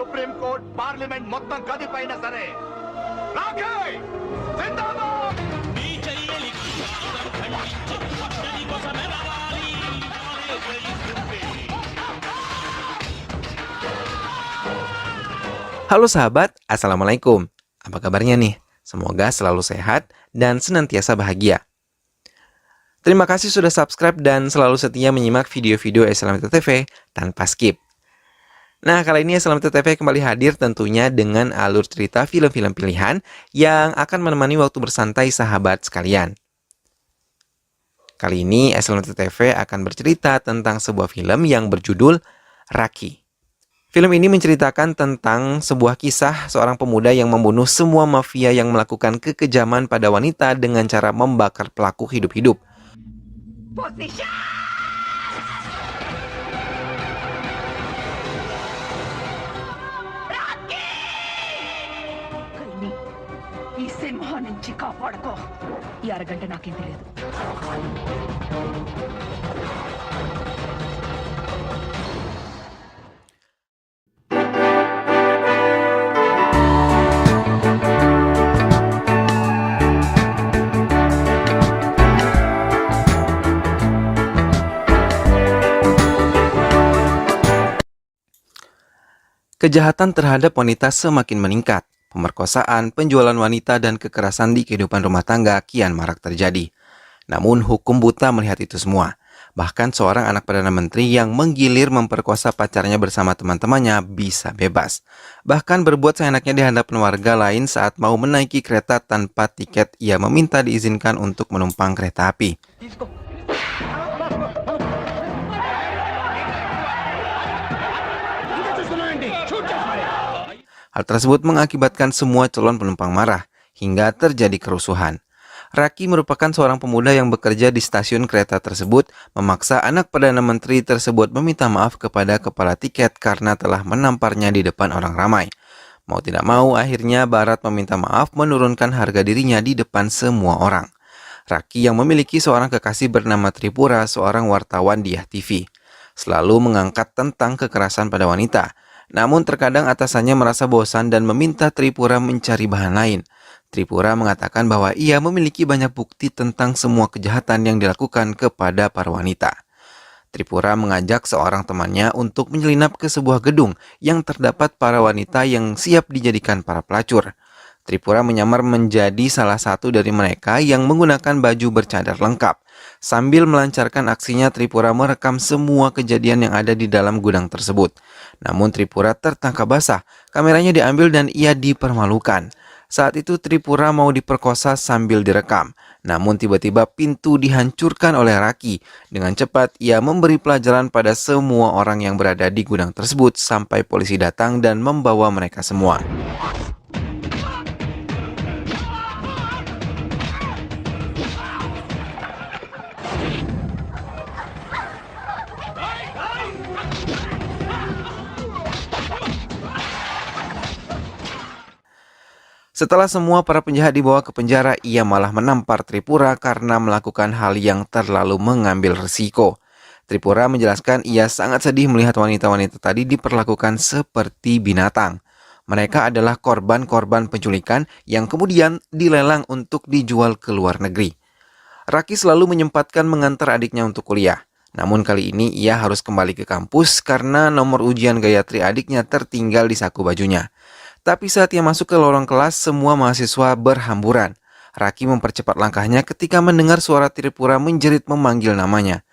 Supreme court parliament మొత్తం కదిపోయినా సరే రాకే జిందాబాద్ మీ చెయ్యలి ఖండించి పట్టని కోసమే రావాలి Halo sahabat, Assalamualaikum. Apa kabarnya nih? Semoga selalu sehat dan senantiasa bahagia. Terima kasih sudah subscribe dan selalu setia menyimak video-video Islamita TV tanpa skip. Nah, kali ini Islamita TV kembali hadir tentunya dengan alur cerita film-film pilihan yang akan menemani waktu bersantai sahabat sekalian. Kali ini Islamita TV akan bercerita tentang sebuah film yang berjudul Raki. Film ini menceritakan tentang sebuah kisah seorang pemuda yang membunuh semua mafia yang melakukan kekejaman pada wanita dengan cara membakar pelaku hidup-hidup. ఈ సింహం నుంచి కాపాడుకో ఈ అరగంట నాకేం తెలియదు. Kejahatan terhadap wanita semakin meningkat. Pemerkosaan, penjualan wanita, dan kekerasan di kehidupan rumah tangga kian marak terjadi. Namun hukum buta melihat itu semua. Bahkan seorang anak Perdana Menteri yang menggilir memperkosa pacarnya bersama teman-temannya bisa bebas. Bahkan berbuat seenaknya di hadapan warga lain saat mau menaiki kereta tanpa tiket, ia meminta diizinkan untuk menumpang kereta api. Hal tersebut mengakibatkan semua calon penumpang marah, hingga terjadi kerusuhan. Raki merupakan seorang pemuda yang bekerja di stasiun kereta tersebut, memaksa anak Perdana Menteri tersebut meminta maaf kepada kepala tiket karena telah menamparnya di depan orang ramai. Mau tidak mau, akhirnya Barat meminta maaf menurunkan harga dirinya di depan semua orang. Raki yang memiliki seorang kekasih bernama Tripura, seorang wartawan di TV, selalu mengangkat tentang kekerasan pada wanita. Namun terkadang atasannya merasa bosan dan meminta Tripura mencari bahan lain. Tripura mengatakan bahwa ia memiliki banyak bukti tentang semua kejahatan yang dilakukan kepada para wanita. Tripura mengajak seorang temannya untuk menyelinap ke sebuah gedung yang terdapat para wanita yang siap dijadikan para pelacur. Tripura menyamar menjadi salah satu dari mereka yang menggunakan baju bercadar lengkap. Sambil melancarkan aksinya, Tripura merekam semua kejadian yang ada di dalam gudang tersebut. Namun Tripura tertangkap basah, kameranya diambil dan ia dipermalukan. Saat itu Tripura mau diperkosa sambil direkam. Namun tiba-tiba pintu dihancurkan oleh Raki. Dengan cepat ia memberi pelajaran pada semua orang yang berada di gudang tersebut sampai polisi datang dan membawa mereka semua. Setelah semua para penjahat dibawa ke penjara, ia malah menampar Tripura karena melakukan hal yang terlalu mengambil risiko. Tripura menjelaskan ia sangat sedih melihat wanita-wanita tadi diperlakukan seperti binatang. Mereka adalah korban-korban penculikan yang kemudian dilelang untuk dijual ke luar negeri. Raki selalu menyempatkan mengantar adiknya untuk kuliah. Namun kali ini ia harus kembali ke kampus karena nomor ujian Gayatri adiknya tertinggal di saku bajunya. Tapi saat ia masuk ke lorong kelas, semua mahasiswa berhamburan. Raki mempercepat langkahnya ketika mendengar suara Tripura menjerit memanggil namanya.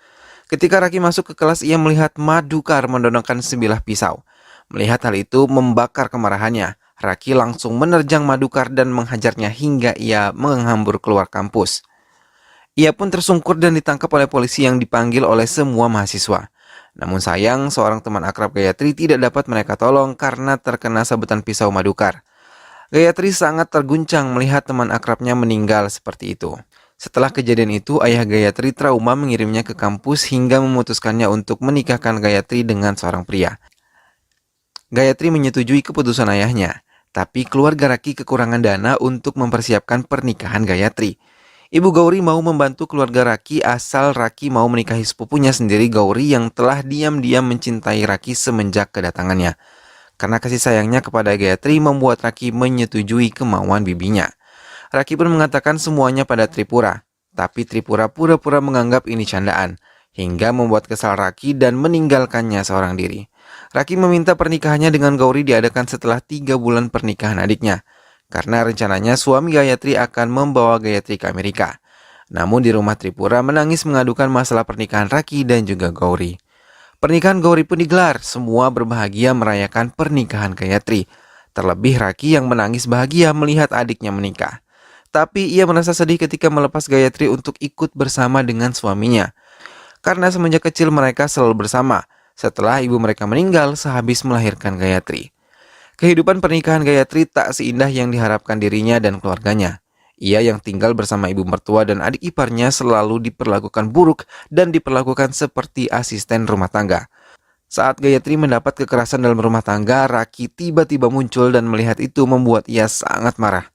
Ketika Raki masuk ke kelas, ia melihat Madukar mendonongkan sebilah pisau. Melihat hal itu membakar kemarahannya. Raki langsung menerjang Madukar dan menghajarnya hingga ia menghambur keluar kampus. Ia pun tersungkur dan ditangkap oleh polisi yang dipanggil oleh semua mahasiswa. Namun sayang, seorang teman akrab Gayatri tidak dapat mereka tolong karena terkena sabetan pisau Madukar. Gayatri sangat terguncang melihat teman akrabnya meninggal seperti itu. Setelah kejadian itu, ayah Gayatri trauma mengirimnya ke kampus hingga memutuskannya untuk menikahkan Gayatri dengan seorang pria. Gayatri menyetujui keputusan ayahnya, tapi keluarga Raki kekurangan dana untuk mempersiapkan pernikahan Gayatri. Ibu Gauri mau membantu keluarga Raki asal Raki mau menikahi sepupunya sendiri, Gauri, yang telah diam-diam mencintai Raki semenjak kedatangannya. Karena kasih sayangnya kepada Gayatri membuat Raki menyetujui kemauan bibinya. Raki pun mengatakan semuanya pada Tripura, tapi Tripura pura-pura menganggap ini candaan, hingga membuat kesal Raki dan meninggalkannya seorang diri. Raki meminta pernikahannya dengan Gauri diadakan setelah 3 bulan pernikahan adiknya, karena rencananya suami Gayatri akan membawa Gayatri ke Amerika. Namun di rumah Tripura menangis mengadukan masalah pernikahan Raki dan juga Gauri. Pernikahan Gauri pun digelar, semua berbahagia merayakan pernikahan Gayatri. Terlebih Raki yang menangis bahagia melihat adiknya menikah. Tapi ia merasa sedih ketika melepas Gayatri untuk ikut bersama dengan suaminya. Karena semenjak kecil mereka selalu bersama, setelah ibu mereka meninggal sehabis melahirkan Gayatri. Kehidupan pernikahan Gayatri tak seindah yang diharapkan dirinya dan keluarganya. Ia yang tinggal bersama ibu mertua dan adik iparnya selalu diperlakukan buruk dan diperlakukan seperti asisten rumah tangga. Saat Gayatri mendapat kekerasan dalam rumah tangga, Raki tiba-tiba muncul dan melihat itu membuat ia sangat marah.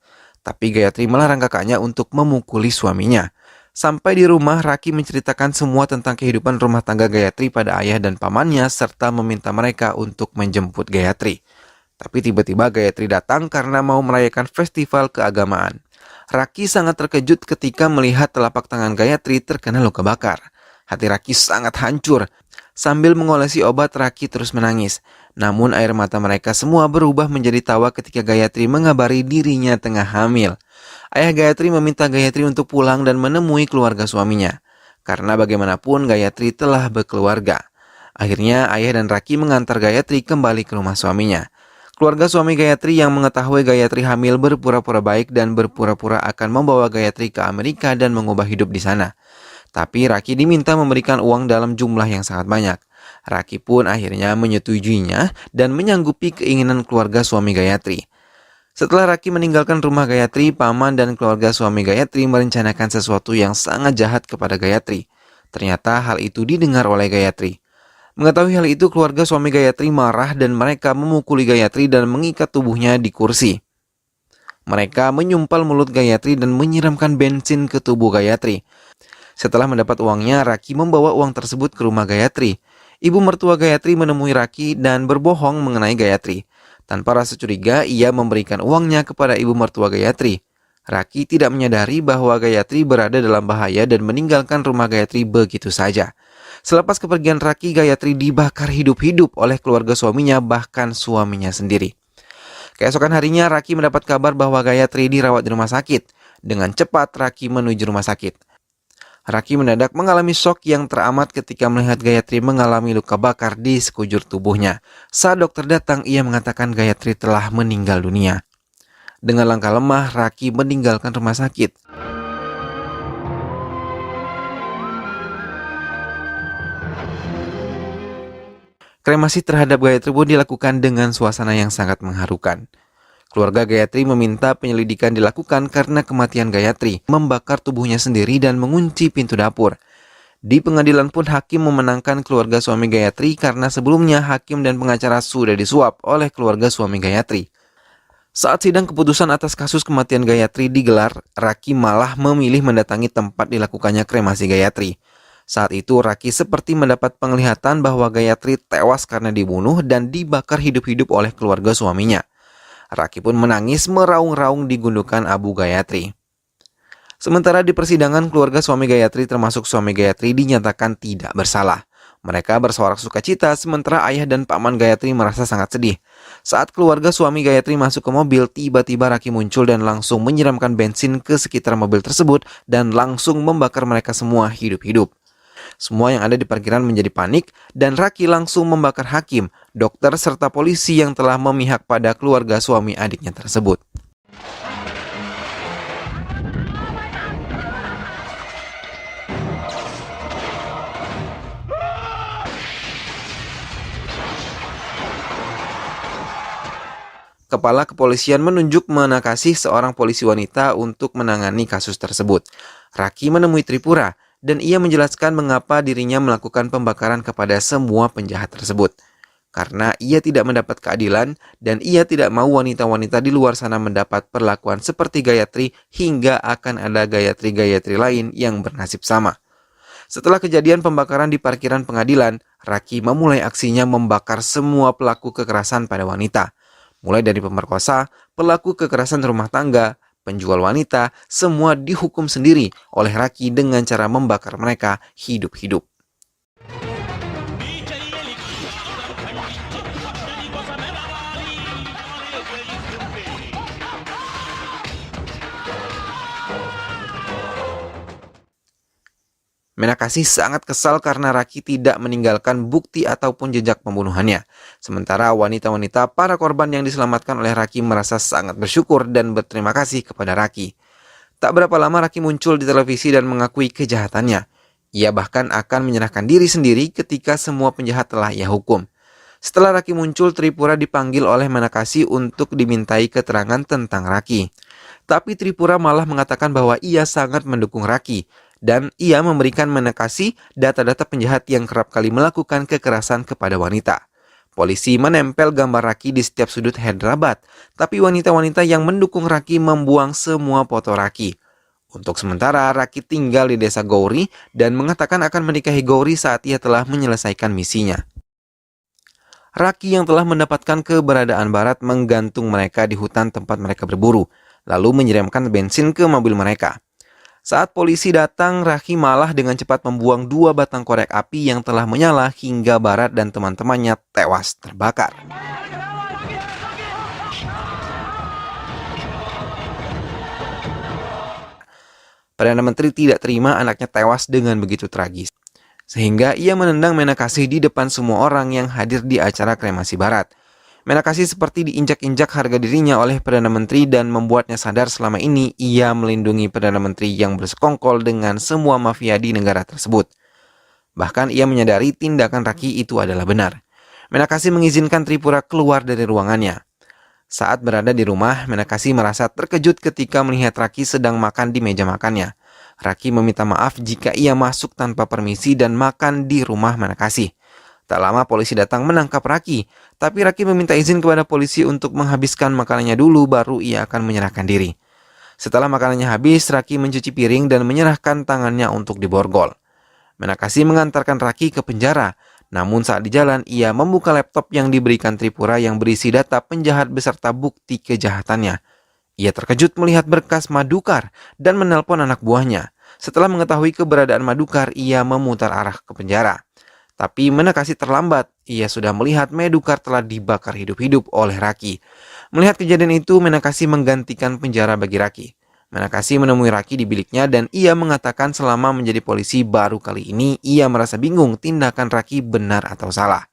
Tapi Gayatri melarang kakaknya untuk memukuli suaminya. Sampai di rumah, Raki menceritakan semua tentang kehidupan rumah tangga Gayatri pada ayah dan pamannya serta meminta mereka untuk menjemput Gayatri. Tapi tiba-tiba Gayatri datang karena mau merayakan festival keagamaan. Raki sangat terkejut ketika melihat telapak tangan Gayatri terkena luka bakar. Hati Raki sangat hancur. Sambil mengolesi obat, Raki terus menangis. Namun air mata mereka semua berubah menjadi tawa ketika Gayatri mengabari dirinya tengah hamil. Ayah Gayatri meminta Gayatri untuk pulang dan menemui keluarga suaminya. Karena bagaimanapun Gayatri telah berkeluarga. Akhirnya ayah dan Raki mengantar Gayatri kembali ke rumah suaminya. Keluarga suami Gayatri yang mengetahui Gayatri hamil berpura-pura baik dan berpura-pura akan membawa Gayatri ke Amerika dan mengubah hidup di sana. Tapi Raki diminta memberikan uang dalam jumlah yang sangat banyak. Raki pun akhirnya menyetujuinya dan menyanggupi keinginan keluarga suami Gayatri. Setelah Raki meninggalkan rumah Gayatri, paman dan keluarga suami Gayatri merencanakan sesuatu yang sangat jahat kepada Gayatri. Ternyata hal itu didengar oleh Gayatri. Mengetahui hal itu, keluarga suami Gayatri marah dan mereka memukuli Gayatri dan mengikat tubuhnya di kursi. Mereka menyumpal mulut Gayatri dan menyiramkan bensin ke tubuh Gayatri. Setelah mendapat uangnya, Raki membawa uang tersebut ke rumah Gayatri. Ibu mertua Gayatri menemui Raki dan berbohong mengenai Gayatri. Tanpa rasa curiga, ia memberikan uangnya kepada ibu mertua Gayatri. Raki tidak menyadari bahwa Gayatri berada dalam bahaya dan meninggalkan rumah Gayatri begitu saja. Selepas kepergian Raki, Gayatri dibakar hidup-hidup oleh keluarga suaminya, bahkan suaminya sendiri. Keesokan harinya, Raki mendapat kabar bahwa Gayatri dirawat di rumah sakit. Dengan cepat, Raki menuju rumah sakit. Raki mendadak mengalami shock yang teramat ketika melihat Gayatri mengalami luka bakar di sekujur tubuhnya. Saat dokter datang, ia mengatakan Gayatri telah meninggal dunia. Dengan langkah lemah, Raki meninggalkan rumah sakit. Kremasi terhadap Gayatri pun dilakukan dengan suasana yang sangat mengharukan. Keluarga Gayatri meminta penyelidikan dilakukan karena kematian Gayatri membakar tubuhnya sendiri dan mengunci pintu dapur. Di pengadilan pun hakim memenangkan keluarga suami Gayatri karena sebelumnya hakim dan pengacara sudah disuap oleh keluarga suami Gayatri. Saat sidang keputusan atas kasus kematian Gayatri digelar, Raki malah memilih mendatangi tempat dilakukannya kremasi Gayatri. Saat itu Raki seperti mendapat penglihatan bahwa Gayatri tewas karena dibunuh dan dibakar hidup-hidup oleh keluarga suaminya. Raki pun menangis meraung-raung di gundukan abu Gayatri. Sementara di persidangan, keluarga suami Gayatri termasuk suami Gayatri dinyatakan tidak bersalah. Mereka bersorak sukacita sementara ayah dan paman Gayatri merasa sangat sedih. Saat keluarga suami Gayatri masuk ke mobil, tiba-tiba Raki muncul dan langsung menyiramkan bensin ke sekitar mobil tersebut dan langsung membakar mereka semua hidup-hidup. Semua yang ada di parkiran menjadi panik dan Raki langsung membakar hakim, dokter serta polisi yang telah memihak pada keluarga suami adiknya tersebut. Kepala kepolisian menunjuk Manakasih seorang polisi wanita untuk menangani kasus tersebut. Raki menemui Tripura dan ia menjelaskan mengapa dirinya melakukan pembakaran kepada semua penjahat tersebut. Karena ia tidak mendapat keadilan dan ia tidak mau wanita-wanita di luar sana mendapat perlakuan seperti Gayatri hingga akan ada Gayatri-Gayatri lain yang bernasib sama. Setelah kejadian pembakaran di parkiran pengadilan, Raki memulai aksinya membakar semua pelaku kekerasan pada wanita. Mulai dari pemerkosa, pelaku kekerasan rumah tangga, penjual wanita, semua dihukum sendiri oleh Raki dengan cara membakar mereka hidup-hidup. ఈ చర్యలి ఖండించి అతని కోసమే రావాలి. Menakasi sangat kesal karena Raki tidak meninggalkan bukti ataupun jejak pembunuhannya. Sementara wanita-wanita para korban yang diselamatkan oleh Raki merasa sangat bersyukur dan berterima kasih kepada Raki. Tak berapa lama Raki muncul di televisi dan mengakui kejahatannya. Ia bahkan akan menyerahkan diri sendiri ketika semua penjahat telah ia hukum. Setelah Raki muncul, Tripura dipanggil oleh Menakasi untuk dimintai keterangan tentang Raki. Tapi Tripura malah mengatakan bahwa ia sangat mendukung Raki. Dan ia memberikan Menakasi data-data penjahat yang kerap kali melakukan kekerasan kepada wanita. Polisi menempel gambar Raki di setiap sudut Hyderabad, tapi wanita-wanita yang mendukung Raki membuang semua foto Raki. Untuk sementara, Raki tinggal di desa Gauri dan mengatakan akan menikahi Gauri saat ia telah menyelesaikan misinya. Raki yang telah mendapatkan keberadaan Barat menggantung mereka di hutan tempat mereka berburu, lalu menyiramkan bensin ke mobil mereka. Saat polisi datang, Raki malah dengan cepat membuang 2 batang korek api yang telah menyala hingga Barat dan teman-temannya tewas terbakar. Perdana Menteri tidak terima anaknya tewas dengan begitu tragis, sehingga ia menendang Menakasi di depan semua orang yang hadir di acara kremasi Barat. Menakasi seperti diinjak-injak harga dirinya oleh Perdana Menteri dan membuatnya sadar selama ini ia melindungi Perdana Menteri yang bersekongkol dengan semua mafia di negara tersebut. Bahkan ia menyadari tindakan Raki itu adalah benar. Menakasi mengizinkan Tripura keluar dari ruangannya. Saat berada di rumah, Menakasi merasa terkejut ketika melihat Raki sedang makan di meja makannya. Raki meminta maaf jika ia masuk tanpa permisi dan makan di rumah Menakasi. Tak lama polisi datang menangkap Raki, tapi Raki meminta izin kepada polisi untuk menghabiskan makanannya dulu baru ia akan menyerahkan diri. Setelah makanannya habis, Raki mencuci piring dan menyerahkan tangannya untuk diborgol. Menakasi mengantarkan Raki ke penjara, namun saat di jalan ia membuka laptop yang diberikan Tripura yang berisi data penjahat beserta bukti kejahatannya. Ia terkejut melihat berkas Madukar dan menelpon anak buahnya. Setelah mengetahui keberadaan Madukar, ia memutar arah ke penjara. Tapi Menakasi terlambat, ia sudah melihat Madukar telah dibakar hidup-hidup oleh Raki. Melihat kejadian itu, Menakasi menggantikan penjara bagi Raki. Menakasi menemui Raki di biliknya dan ia mengatakan selama menjadi polisi baru kali ini ia merasa bingung tindakan Raki benar atau salah.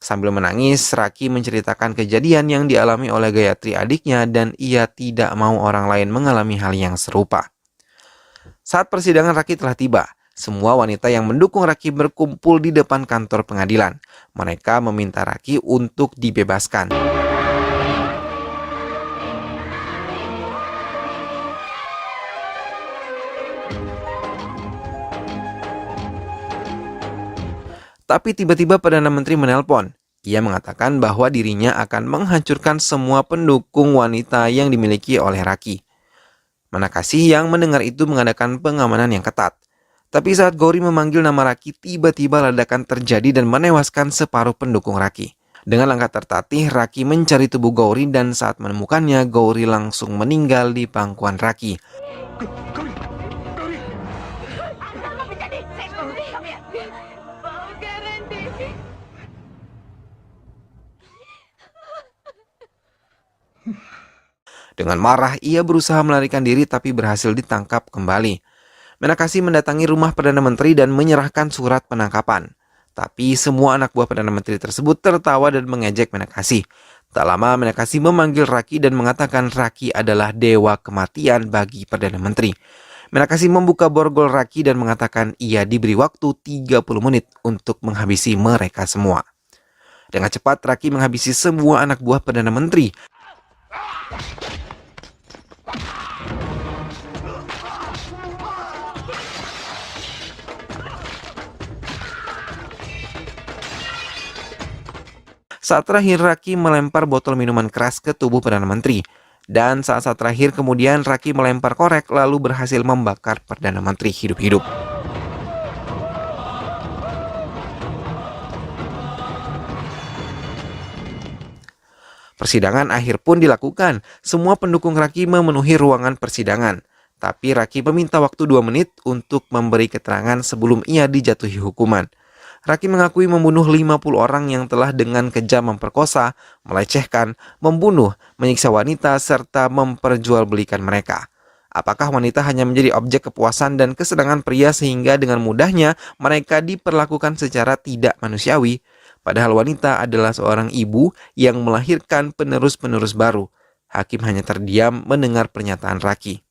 Sambil menangis, Raki menceritakan kejadian yang dialami oleh Gayatri adiknya dan ia tidak mau orang lain mengalami hal yang serupa. Saat persidangan Raki telah tiba. Semua wanita yang mendukung Raki berkumpul di depan kantor pengadilan. Mereka meminta Raki untuk dibebaskan. Tapi tiba-tiba Perdana Menteri menelpon. Ia mengatakan bahwa dirinya akan menghancurkan semua pendukung wanita yang dimiliki oleh Raki. Menakasi yang mendengar itu mengadakan pengamanan yang ketat. Tapi saat Gauri memanggil nama Raki, tiba-tiba ledakan terjadi dan menewaskan separuh pendukung Raki. Dengan langkah tertatih, Raki mencari tubuh Gauri dan saat menemukannya, Gauri langsung meninggal di pangkuan Raki. Dengan marah, ia berusaha melarikan diri tapi berhasil ditangkap kembali. Menakasi mendatangi rumah Perdana Menteri dan menyerahkan surat penangkapan. Tapi semua anak buah Perdana Menteri tersebut tertawa dan mengejek Menakasi. Tak lama Menakasi memanggil Raki dan mengatakan Raki adalah dewa kematian bagi Perdana Menteri. Menakasi membuka borgol Raki dan mengatakan ia diberi waktu 30 menit untuk menghabisi mereka semua. Dengan cepat Raki menghabisi semua anak buah Perdana Menteri. Saat terakhir Raki melempar botol minuman keras ke tubuh Perdana Menteri. Dan saat terakhir kemudian Raki melempar korek lalu berhasil membakar Perdana Menteri hidup-hidup. Persidangan akhir pun dilakukan. Semua pendukung Raki memenuhi ruangan persidangan. Tapi Raki meminta waktu 2 menit untuk memberi keterangan sebelum ia dijatuhi hukuman. Raki mengakui membunuh 50 orang yang telah dengan kejam memperkosa, melecehkan, membunuh, menyiksa wanita, serta memperjualbelikan mereka. Apakah wanita hanya menjadi objek kepuasan dan kesenangan pria sehingga dengan mudahnya mereka diperlakukan secara tidak manusiawi? Padahal wanita adalah seorang ibu yang melahirkan penerus-penerus baru. Hakim hanya terdiam mendengar pernyataan Raki.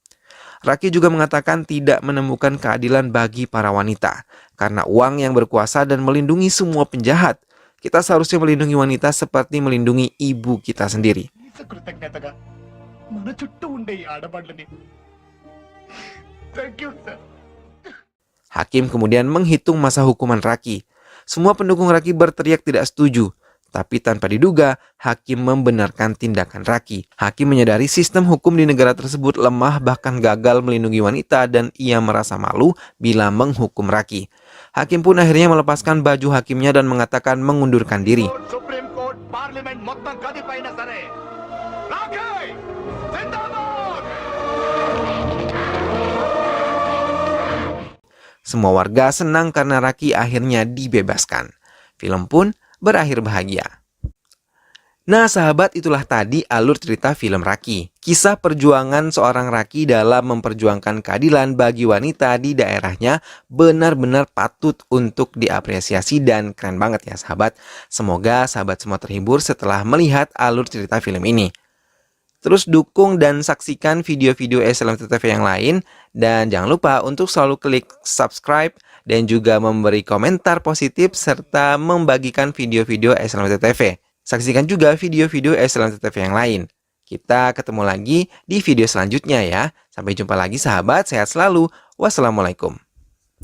Raki juga mengatakan tidak menemukan keadilan bagi para wanita karena uang yang berkuasa dan melindungi semua penjahat. Kita seharusnya melindungi wanita seperti melindungi ibu kita sendiri. కృతజ్ఞతగా మన చుట్టూ ఉండే ఈ ఆడవాళ్ళని thank you sir. Hakim kemudian menghitung masa hukuman Raki. Semua pendukung Raki berteriak tidak setuju. Tapi tanpa diduga, Hakim membenarkan tindakan Raki. Hakim menyadari sistem hukum di negara tersebut lemah bahkan gagal melindungi wanita dan ia merasa malu bila menghukum Raki. Hakim pun akhirnya melepaskan baju hakimnya dan mengatakan mengundurkan diri. Supreme court parliament మొత్తం కదిపైనా సరే రాకేయ్ జిందాబాద్. Semua warga senang karena Raki akhirnya dibebaskan. Film pun berakhir bahagia. Nah sahabat, itulah tadi alur cerita film Raki. Kisah perjuangan seorang Raki dalam memperjuangkan keadilan bagi wanita di daerahnya benar-benar patut untuk diapresiasi dan keren banget ya sahabat. Semoga sahabat semua terhibur setelah melihat alur cerita film ini. Terus dukung dan saksikan video-video SLMT TV yang lain. Dan jangan lupa untuk selalu klik subscribe dan juga memberi komentar positif serta membagikan video-video SLMT TV. Saksikan juga video-video SLMT TV yang lain. Kita ketemu lagi di video selanjutnya ya. Sampai jumpa lagi sahabat, sehat selalu. Wassalamualaikum.